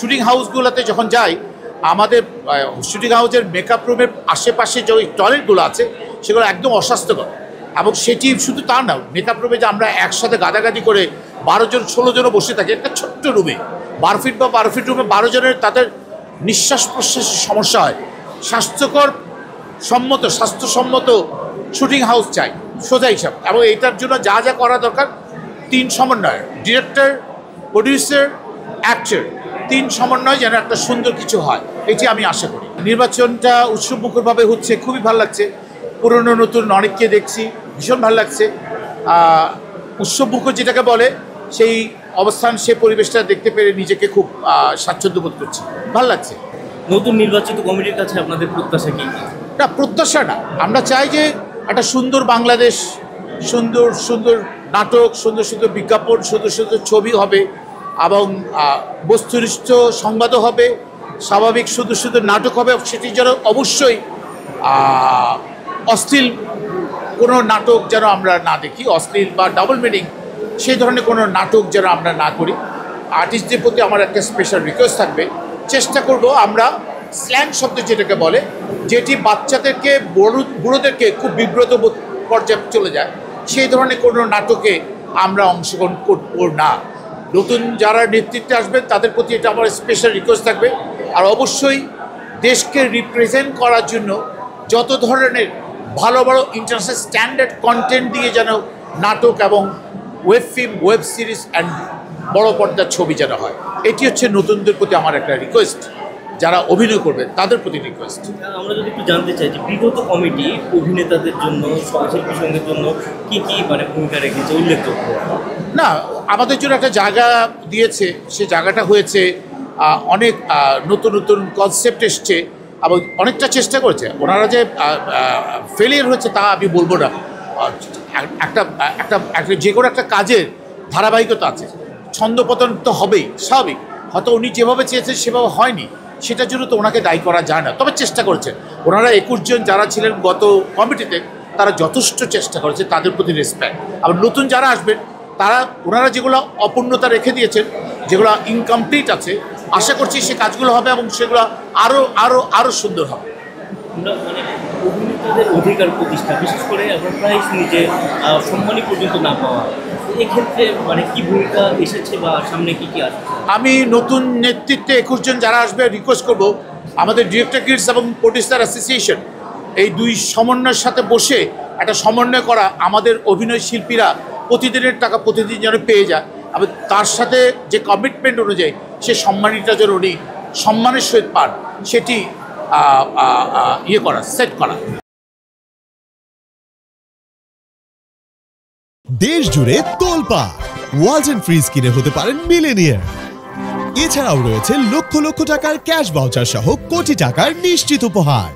Shooting হাউসগুলোতে যখন যাই, আমাদের শুটিং হাউসের মেকআপ রুমের আশেপাশে যে টয়লেটগুলো আছে সেগুলো একদম অস্বাস্থ্যকর। এবং সেটি শুধু তা না, মেকআপ রুমে যে আমরা একসাথে গাদাগাদি করে 12 জন 16 জনও বসে থাকি একটা ছোট্ট রুমে, 12 ফিট বা 12 ফিট রুমে 12 জনের তাদের নিঃশ্বাস প্রশ্বাসের সমস্যা হয়। স্বাস্থ্যসম্মত শুটিং হাউস চাই সোজা হিসাব। এবং এটার জন্য যা যা করা দরকার 3 সমন্বয়, ডিরেক্টর, প্রডিউসার, অ্যাক্টর, 3 সমন্বয় যেন একটা সুন্দর কিছু হয়, এটি আমি আশা করি। নির্বাচনটা উৎসবমুখরভাবে হচ্ছে, খুবই ভালো লাগছে। পুরনো নতুন অনেককে দেখছি, ভীষণ ভালো লাগছে। উৎসবমুখর যেটাকে বলে সেই অবস্থান, সে পরিবেশটা দেখতে পেরে নিজেকে খুব স্বাচ্ছন্দ্য বোধ করছি, ভালো লাগছে। নতুন নির্বাচিত কমিটির কাছে আপনাদের প্রত্যাশা কি? না, প্রত্যাশা না, আমরা চাই যে একটা সুন্দর বাংলাদেশ, সুন্দর সুন্দর নাটক, সুন্দর সুন্দর বিজ্ঞাপন, সুন্দর সুন্দর ছবি হবে এবং বস্তুনিষ্ঠ সংবাদও হবে, স্বাভাবিক সুন্দর সুন্দর নাটক হবে। সেটি যেন অবশ্যই অশ্লীল কোনো নাটক যেন আমরা না দেখি, অশ্লীল বা ডাবল মিনিং সেই ধরনের কোনো নাটক যেন আমরা না করি। আর্টিস্টদের প্রতি আমার একটা স্পেশাল রিকোয়েস্ট থাকবে, চেষ্টা করব আমরা স্ল্যাং শব্দ যেটাকে বলে, যেটি বাচ্চাদেরকে বুড়োদেরকে খুব বিব্রত পর্যায়ে চলে যায়, সেই ধরনের কোনো নাটকে আমরা অংশগ্রহণ করব না। নতুন যারা নেতৃত্বে আসবেন তাদের প্রতি এটা আমার স্পেশাল রিকোয়েস্ট থাকবে। আর অবশ্যই দেশকে রিপ্রেজেন্ট করার জন্য যত ধরনের ভালো ভালো ইন্টারন্যাশনাল স্ট্যান্ডার্ড কন্টেন্ট দিয়ে যেন নাটক এবং web film, web series and বড় পর্দার ছবি যেন হয়, এটি হচ্ছে নতুনদের প্রতি আমার একটা রিকোয়েস্ট, যারা অভিনয় করবে তাদের প্রতি রিকোয়েস্ট। আমরা যদি একটু জানতে চাই যে বিগত কমিটি অভিনেতাদের জন্য, সহশিল্পী সঙ্গের জন্য কি কি ভূমিকা রেখেছে উল্লেখযোগ্য? না, আমাদের জন্য একটা জায়গা দিয়েছে, সে জায়গাটা হয়েছে অনেক নতুন নতুন কনসেপ্ট এসছে এবং অনেকটা চেষ্টা করেছে। ওনারা যে ফেলিয়ার হয়েছে তা আমি বলবো না। একটা যে কোনো একটা কাজের ধারাবাহিকতা আছে, ছন্দপতন তো হবেই, স্বাভাবিক। হয়তো উনি যেভাবে চেয়েছেন সেভাবে হয়নি, সেটার জন্য তো ওনাকে দায়ী করা যায় না। তবে চেষ্টা করেছেন ওনারা, 21 জন যারা ছিলেন গত কমিটিতে, তারা যথেষ্ট চেষ্টা করেছে, তাদের প্রতি রেসপেক্ট। আবার নতুন যারা আসবেন ওনারা যেগুলো অপূর্ণতা রেখে দিয়েছেন, যেগুলো ইনকমপ্লিট আছে, আশা করছি সে কাজগুলো হবে এবং সেগুলো আরও আরও আরও সুন্দর হবে। অভিনেতাদের অধিকার প্রতিষ্ঠা, বিশেষ করে আমরা প্রায় শুনি যে সম্মানী পর্যন্ত না পাওয়া, এক্ষেত্রে কি ভূমিকা এসেছে বা সামনে কি আসবে? আমি নতুন নেতৃত্বে 21 জন যারা আসবে রিকোয়েস্ট করব, আমাদের ডিরেক্টর গিল্ডস এবং প্রডিউসার অ্যাসোসিয়েশন এই 2 সমন্বয়ের সাথে বসে একটা সমন্বয় করা, আমাদের অভিনয় শিল্পীরা প্রতিদিনের টাকা প্রতিদিন যেন পেয়ে যায় এবং তার সাথে যে কমিটমেন্ট অনুযায়ী সে সম্মানিতা যেন উনি সম্মানের সহিত পান, সেটি সেট করা। দেশ জুড়ে তোলপাড়, ওয়ালটন ফ্রিজ কিনে হতে পারেন মিলেনিয়ার। এছাড়াও রয়েছে লক্ষ লক্ষ টাকার ক্যাশ ভাউচার সহ কোটি টাকার নিশ্চিত উপহার।